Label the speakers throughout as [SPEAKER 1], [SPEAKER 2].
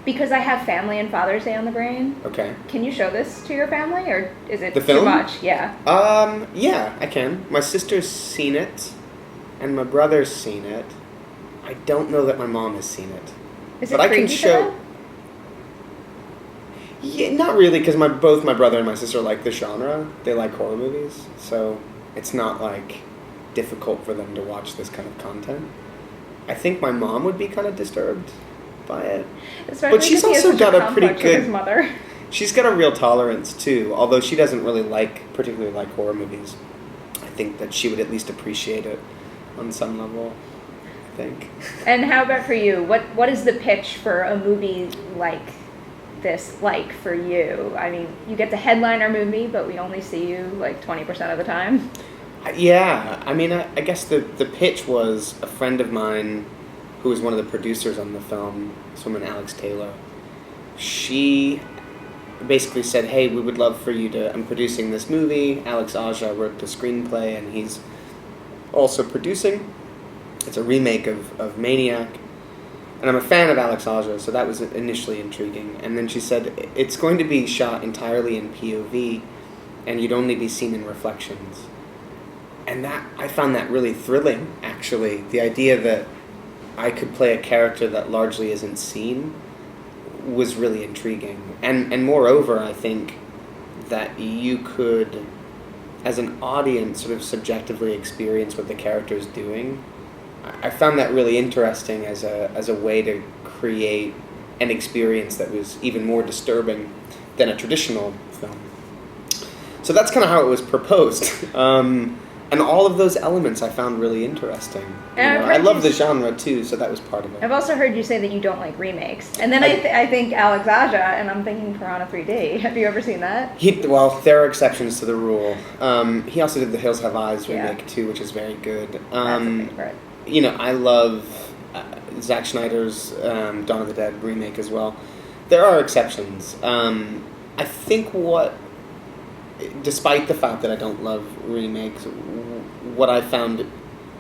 [SPEAKER 1] Because I have family and Father's Day on the brain.
[SPEAKER 2] Okay.
[SPEAKER 1] Can you show this to your family, or is it
[SPEAKER 2] The film?
[SPEAKER 1] too much? Yeah.
[SPEAKER 2] Yeah, I can. My sister's seen it, and my brother's seen it. I don't know that my mom has seen it.
[SPEAKER 1] Is
[SPEAKER 2] but
[SPEAKER 1] it
[SPEAKER 2] I can
[SPEAKER 1] creepy
[SPEAKER 2] show.
[SPEAKER 1] for them?
[SPEAKER 2] Yeah, not really, because both my brother and my sister like the genre. They like horror movies, so it's not like difficult for them to watch this kind of content. I think my mom would be kind of disturbed by it.
[SPEAKER 1] Especially
[SPEAKER 2] But she's
[SPEAKER 1] because he has
[SPEAKER 2] also
[SPEAKER 1] such
[SPEAKER 2] got a pretty
[SPEAKER 1] conflict with his
[SPEAKER 2] good.
[SPEAKER 1] mother.
[SPEAKER 2] She's got a real tolerance too, although she doesn't really particularly like horror movies. I think that she would at least appreciate it on some level. I think.
[SPEAKER 1] And how about for you? What is the pitch for a movie like this like for you? I mean, you get the headliner movie, but we only see you like 20% of the time.
[SPEAKER 2] Yeah, I mean, I guess the pitch was a friend of mine who was one of the producers on the film, this woman, Alex Taylor. She basically said, hey, we would love for you to, I'm producing this movie. Alex Aja wrote the screenplay, and he's also producing. It's a remake of Maniac. And I'm a fan of Alex Aja, so that was initially intriguing. And then she said, it's going to be shot entirely in POV, and you'd only be seen in reflections. And I found that really thrilling, actually. The idea that I could play a character that largely isn't seen was really intriguing. And moreover, I think that you could, as an audience, sort of subjectively experience what the character is doing. I found that really interesting as a way to create an experience that was even more disturbing than a traditional film. So that's kind of how it was proposed. And all of those elements I found really interesting. I love the genre too, so that was part of it.
[SPEAKER 1] I've also heard you say that you don't like remakes. And then I think Alex Aja, and I'm thinking Piranha 3D. Have you ever seen that?
[SPEAKER 2] Well, there are exceptions to the rule. He also did the Hills Have Eyes remake too, which is very good.
[SPEAKER 1] That's a favorite.
[SPEAKER 2] I love Zack Snyder's Dawn of the Dead remake as well. There are exceptions. I think despite the fact that I don't love remakes, what I found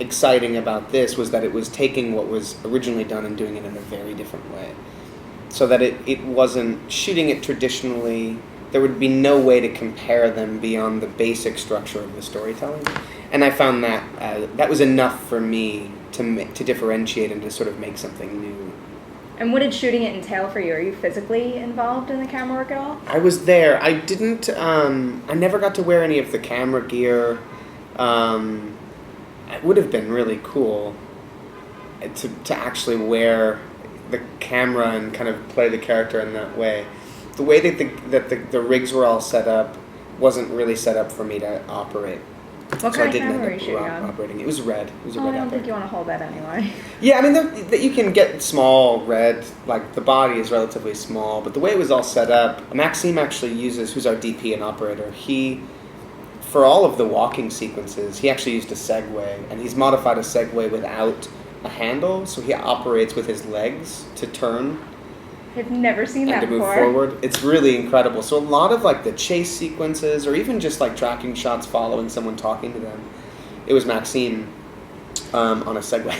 [SPEAKER 2] exciting about this was that it was taking what was originally done and doing it in a very different way. So that it wasn't shooting it traditionally. There would be no way to compare them beyond the basic structure of the storytelling. And I found that that was enough for me to differentiate and to sort of make something new.
[SPEAKER 1] And what did shooting it entail for you? Are you physically involved in the camera work at all?
[SPEAKER 2] I was there. I didn't. I never got to wear any of the camera gear. It would have been really cool to actually wear the camera and kind of play the character in that way. The way that the rigs were all set up wasn't really set up for me to operate.
[SPEAKER 1] What kind of camera were you shooting on?
[SPEAKER 2] Operating. It was red. It was a red.
[SPEAKER 1] I don't think you want to hold that anyway.
[SPEAKER 2] Yeah, I mean, you can get small red, like the body is relatively small, but the way it was all set up, Maxime actually uses, who's our DP and operator, for all of the walking sequences, he actually used a Segway, and he's modified a Segway without a handle, so he operates with his legs to turn.
[SPEAKER 1] I've never seen that before.
[SPEAKER 2] And to move forward. It's really incredible. So a lot of like the chase sequences, or even just like tracking shots following someone talking to them, it was Maxime on a Segway.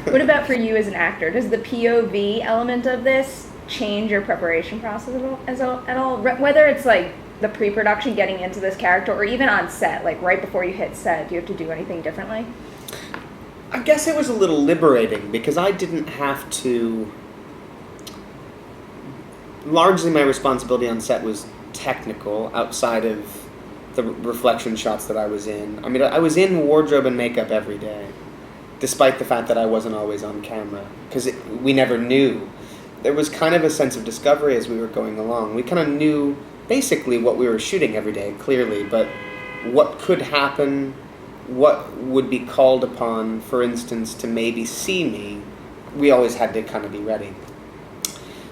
[SPEAKER 1] What about for you as an actor? Does the POV element of this change your preparation process at all? Whether it's like the pre-production, getting into this character, or even on set, like right before you hit set, do you have to do anything differently?
[SPEAKER 2] I guess it was a little liberating because I didn't have to... Largely my responsibility on set was technical, outside of the reflection shots that I was in. I mean, I was in wardrobe and makeup every day, despite the fact that I wasn't always on camera, because we never knew. There was kind of a sense of discovery as we were going along. We kind of knew basically what we were shooting every day, clearly, but what could happen, what would be called upon, for instance, to maybe see me, we always had to kind of be ready.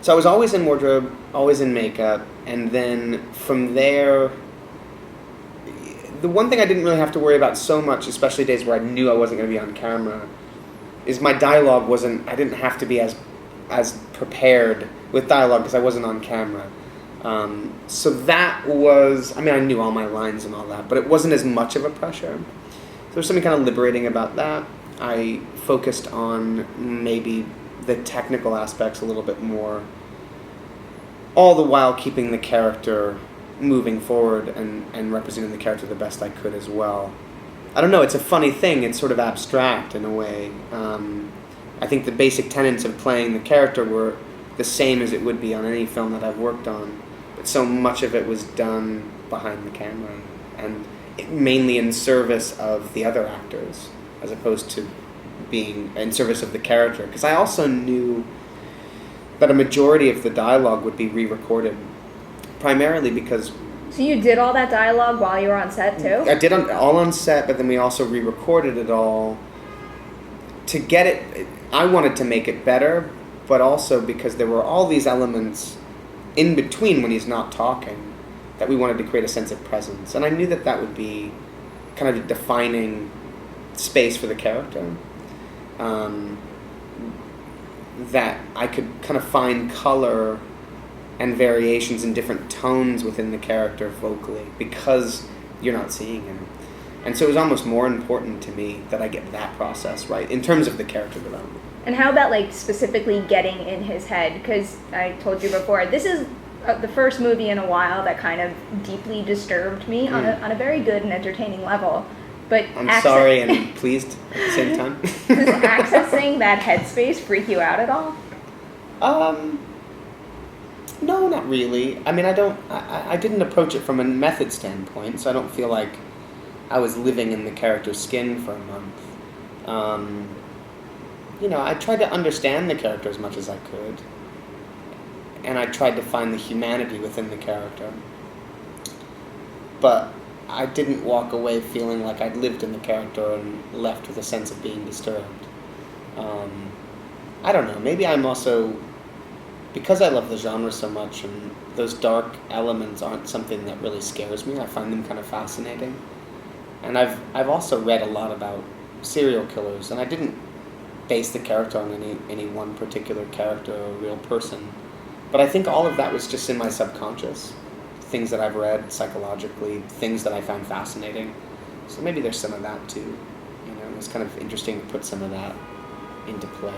[SPEAKER 2] So I was always in wardrobe, always in makeup, and then from there, the one thing I didn't really have to worry about so much, especially days where I knew I wasn't going to be on camera, is my dialogue wasn't, I didn't have to be as prepared with dialogue because I wasn't on camera. So that was, I mean, I knew all my lines and all that, but it wasn't as much of a pressure. So there's something kind of liberating about that. I focused on maybe the technical aspects a little bit more. all the while keeping the character moving forward and representing the character the best I could as well. I don't know, it's a funny thing, it's sort of abstract in a way. I think the basic tenets of playing the character were the same as it would be on any film that I've worked on, but so much of it was done behind the camera, and mainly in service of the other actors, as opposed to being in service of the character. Because I also knew that a majority of the dialogue would be re-recorded, primarily because...
[SPEAKER 1] So you did all that dialogue while you were on set, too?
[SPEAKER 2] I did all on set, but then we also re-recorded it all to get it... I wanted to make it better, but also because there were all these elements in between when he's not talking that we wanted to create a sense of presence. And I knew that that would be kind of a defining space for the character. That I could kind of find color and variations in different tones within the character vocally because you're not seeing him. And so it was almost more important to me that I get that process right in terms of the character development.
[SPEAKER 1] And how about, like, specifically getting in his head? Because I told you before, this is the first movie in a while that kind of deeply disturbed me on a very good and entertaining level. But
[SPEAKER 2] I'm sorry and pleased at the same time.
[SPEAKER 1] Does accessing that headspace freak you out at all?
[SPEAKER 2] No, not really. I mean, I didn't approach it from a method standpoint, so I don't feel like I was living in the character's skin for a month. I tried to understand the character as much as I could, and I tried to find the humanity within the character. But I didn't walk away feeling like I'd lived in the character and left with a sense of being disturbed. I don't know, maybe I'm also... Because I love the genre so much and those dark elements aren't something that really scares me, I find them kind of fascinating. And I've also read a lot about serial killers, and I didn't base the character on any one particular character or real person. But I think all of that was just in my subconscious. Things that I've read psychologically, things that I found fascinating. So maybe there's some of that too. It's kind of interesting to put some of that into play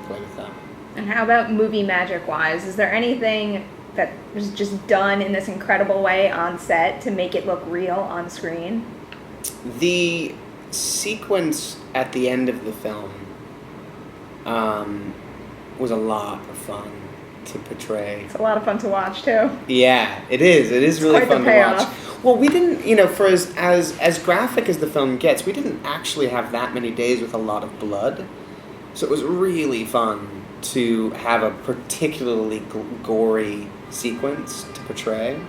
[SPEAKER 2] with that.
[SPEAKER 1] And how about movie magic-wise? Is there anything that was just done in this incredible way on set to make it look real on screen?
[SPEAKER 2] The sequence at the end of the film was a lot of fun to portray.
[SPEAKER 1] It's a lot of fun to watch, too.
[SPEAKER 2] Yeah, it is. It is really fun to watch.
[SPEAKER 1] Payoff.
[SPEAKER 2] Well, we didn't, for as graphic as the film gets, we didn't actually have that many days with a lot of blood. So it was really fun to have a particularly gory sequence to portray.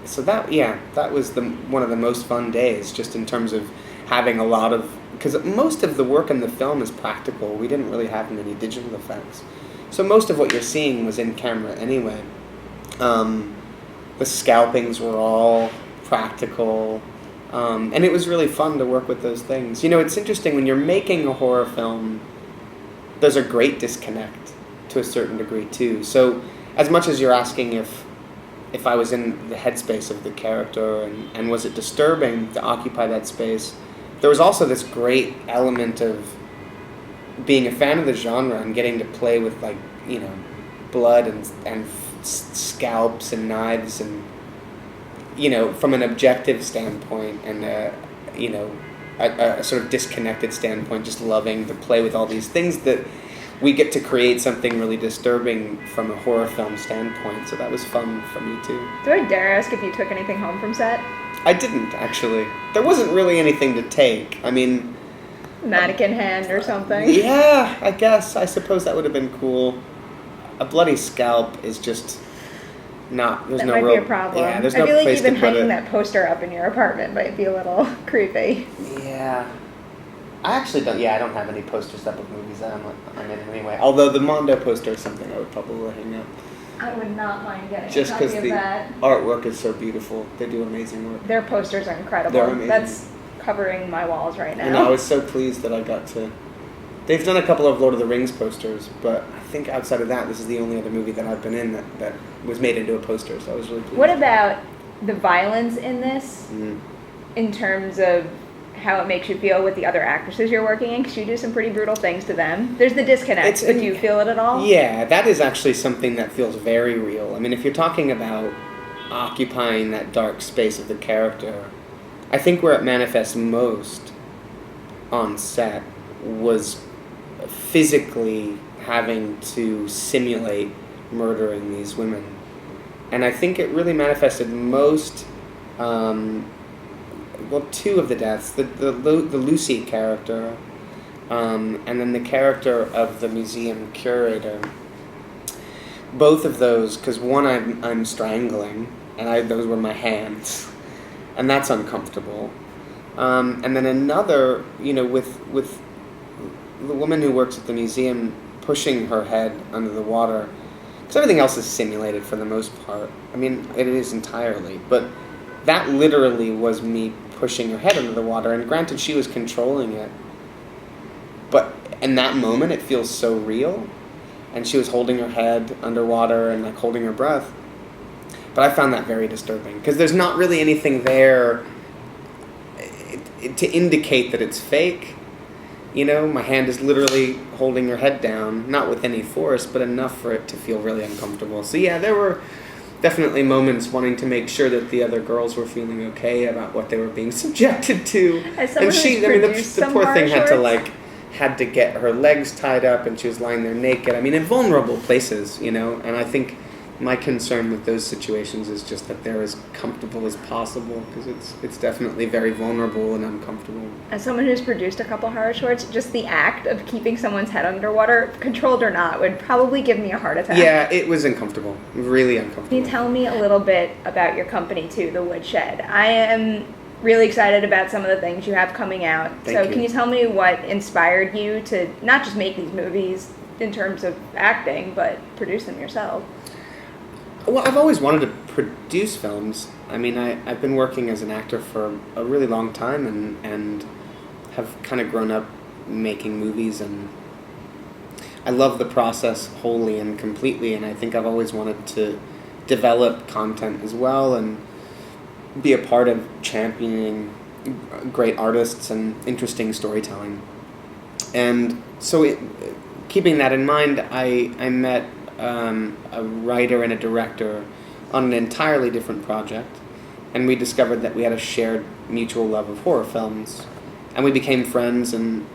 [SPEAKER 2] So that was one of the most fun days, just in terms of having a lot of... Because most of the work in the film is practical. We didn't really have many digital effects. So most of what you're seeing was in camera anyway. The scalpings were all practical. And it was really fun to work with those things. It's interesting, when you're making a horror film, there's a great disconnect to a certain degree too. So as much as you're asking if I was in the headspace of the character and was it disturbing to occupy that space, there was also this great element of being a fan of the genre and getting to play with, like, blood and scalps and knives and, from an objective standpoint and a sort of disconnected standpoint, just loving to play with all these things that we get to create something really disturbing from a horror film standpoint. So that was fun for me too.
[SPEAKER 1] Do I dare ask if you took anything home from set?
[SPEAKER 2] I didn't, actually. There wasn't really anything to take. I mean...
[SPEAKER 1] Mannequin hand or something?
[SPEAKER 2] Yeah, I suppose that would have been cool. A bloody scalp is just not... There's
[SPEAKER 1] that
[SPEAKER 2] no
[SPEAKER 1] might
[SPEAKER 2] real,
[SPEAKER 1] be a problem.
[SPEAKER 2] Yeah, there's
[SPEAKER 1] I
[SPEAKER 2] no
[SPEAKER 1] feel like
[SPEAKER 2] place
[SPEAKER 1] even
[SPEAKER 2] to put
[SPEAKER 1] hanging
[SPEAKER 2] it.
[SPEAKER 1] that poster up in your apartment might be a little creepy.
[SPEAKER 2] Yeah. I actually don't... Yeah, I don't have any posters up of movies that I'm in anyway. Although the Mondo poster is something I would probably hang up.
[SPEAKER 1] I would not mind getting
[SPEAKER 2] Just
[SPEAKER 1] a copy
[SPEAKER 2] because
[SPEAKER 1] of
[SPEAKER 2] the
[SPEAKER 1] that.
[SPEAKER 2] artwork is so beautiful. They do amazing work.
[SPEAKER 1] Their posters are incredible.
[SPEAKER 2] They're amazing.
[SPEAKER 1] That's covering my walls right now.
[SPEAKER 2] And I was so pleased that I got to... They've done a couple of Lord of the Rings posters, but I think outside of that, this is the only other movie that I've been in that was made into a poster, so I was really pleased.
[SPEAKER 1] What about the violence in this,
[SPEAKER 2] Mm.
[SPEAKER 1] in terms of how it makes you feel with the other actresses you're working in, because you do some pretty brutal things to them. There's the disconnect, but do you feel it at all?
[SPEAKER 2] Yeah, that is actually something that feels very real. I mean, if you're talking about occupying that dark space of the character, I think where it manifests most on set was physically having to simulate murdering these women. And I think it really manifested most, two of the deaths, the Lustig character, and then the character of the museum curator. Both of those, because one I'm strangling, and those were my hands, and that's uncomfortable. And then another, with the woman who works at the museum pushing her head under the water, because everything else is simulated for the most part. I mean, it is entirely, but that literally was me pushing her head under the water, and granted, she was controlling it, but in that moment, it feels so real, and she was holding her head underwater and like holding her breath. But I found that very disturbing, because there's not really anything there to indicate that it's fake. My hand is literally holding her head down, not with any force, but enough for it to feel really uncomfortable. So yeah, there were definitely moments wanting to make sure that the other girls were feeling okay about what they were being subjected to.
[SPEAKER 1] And
[SPEAKER 2] the poor thing had to get her legs tied up, and she was lying there naked. I mean, in vulnerable places, and I think my concern with those situations is just that they're as comfortable as possible, because it's definitely very vulnerable and uncomfortable.
[SPEAKER 1] As someone who's produced a couple horror shorts, just the act of keeping someone's head underwater, controlled or not, would probably give me a heart attack.
[SPEAKER 2] Yeah, it was uncomfortable. Really uncomfortable.
[SPEAKER 1] Can you tell me a little bit about your company, too, The Woodshed? I am really excited about some of the things you have coming out.
[SPEAKER 2] Thank you.
[SPEAKER 1] Can you tell me what inspired you to not just make these movies in terms of acting, but produce them yourself?
[SPEAKER 2] Well, I've always wanted to produce films. I mean, I've been working as an actor for a really long time, and have kind of grown up making movies, and I love the process wholly and completely, and I think I've always wanted to develop content as well and be a part of championing great artists and interesting storytelling. And so keeping that in mind, I met a writer and a director on an entirely different project, and we discovered that we had a shared mutual love of horror films, and we became friends, and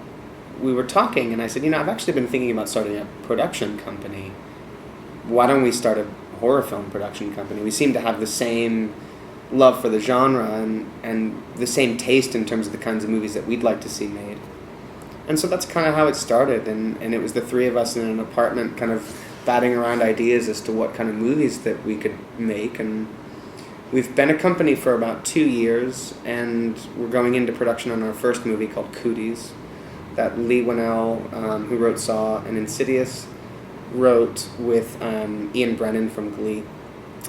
[SPEAKER 2] we were talking, and I said, I've actually been thinking about starting a production company. Why don't we start a horror film production company? We seem to have the same love for the genre and the same taste in terms of the kinds of movies that we'd like to see made. And so that's kind of how it started, and it was the three of us in an apartment kind of batting around ideas as to what kind of movies that we could make, and we've been a company for about 2 years, and we're going into production on our first movie called Cooties, that Lee Winnell, who wrote Saw and Insidious, wrote with Ian Brennan from Glee,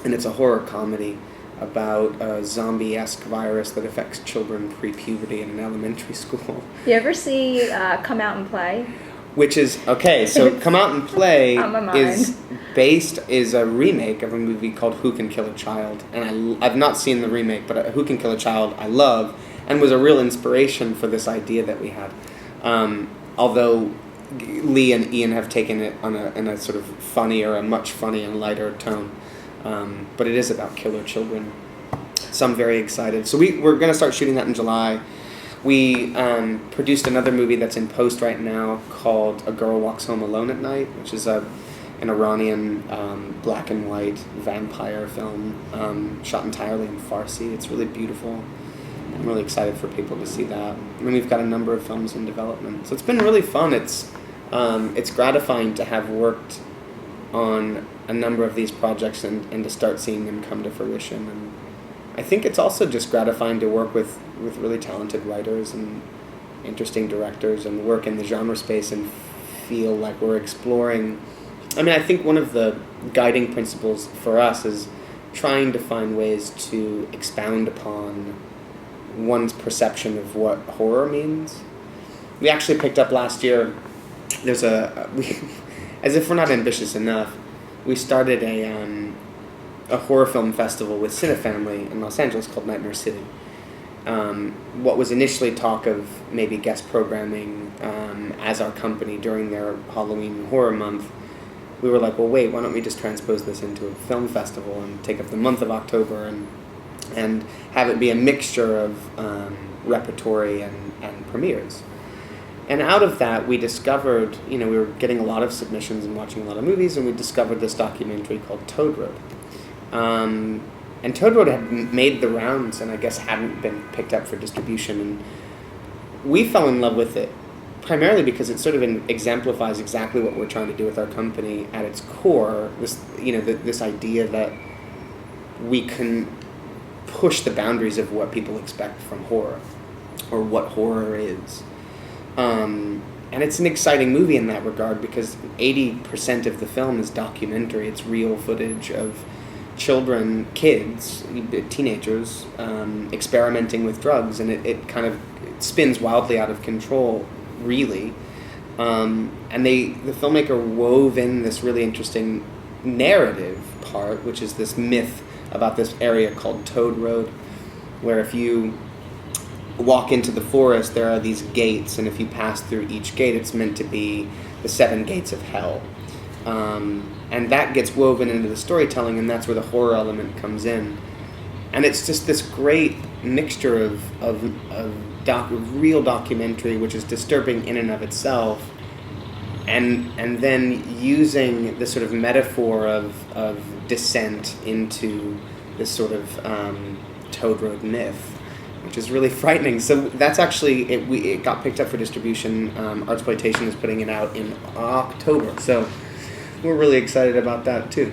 [SPEAKER 2] and it's a horror comedy about a zombie-esque virus that affects children pre-puberty in an elementary school.
[SPEAKER 1] You ever see Come Out and Play?
[SPEAKER 2] Which is, okay, so Come Out and Play is a remake of a movie called Who Can Kill a Child. And I've not seen the remake, but Who Can Kill a Child I love, and was a real inspiration for this idea that we had. Although Lee and Ian have taken it in a sort of funnier, a much funnier and lighter tone. But it is about killer children. So I'm very excited. So we're going to start shooting that in July. We produced another movie that's in post right now called A Girl Walks Home Alone at Night, which is an Iranian black and white vampire film shot entirely in Farsi. It's really beautiful. I'm really excited for people to see that. And then we've got a number of films in development. So it's been really fun. It's gratifying to have worked on a number of these projects and to start seeing them come to fruition. And I think it's also just gratifying to work with really talented writers and interesting directors and work in the genre space and feel like we're exploring. I mean, I think one of the guiding principles for us is trying to find ways to expound upon one's perception of what horror means. We actually picked up last year, as if we're not ambitious enough, we started a horror film festival with Cinefamily in Los Angeles called Nightmare City. what was initially talk of maybe guest programming as our company during their Halloween Horror Month, we were like, well, wait, why don't we just transpose this into a film festival and take up the month of October and have it be a mixture of repertory and premieres. And out of that, we discovered, we were getting a lot of submissions and watching a lot of movies, and we discovered this documentary called Toad Road. And Toad Road had made the rounds and I guess hadn't been picked up for distribution. And we fell in love with it primarily because it sort of exemplifies exactly what we're trying to do with our company at its core. This idea that we can push the boundaries of what people expect from horror or what horror is. And it's an exciting movie in that regard because 80% of the film is documentary. It's real footage of kids, teenagers, experimenting with drugs, and it kind of spins wildly out of control, really. And the filmmaker wove in this really interesting narrative part, which is this myth about this area called Toad Road, where if you walk into the forest, there are these gates, and if you pass through each gate, it's meant to be the 7 gates of hell. And that gets woven into the storytelling, and that's where the horror element comes in. And it's just this great mixture of real documentary, which is disturbing in and of itself, and then using this sort of metaphor of descent into this sort of Toad Road myth, which is really frightening. So that's actually, it got picked up for distribution. Artsploitation is putting it out in October. So we're really excited about that too.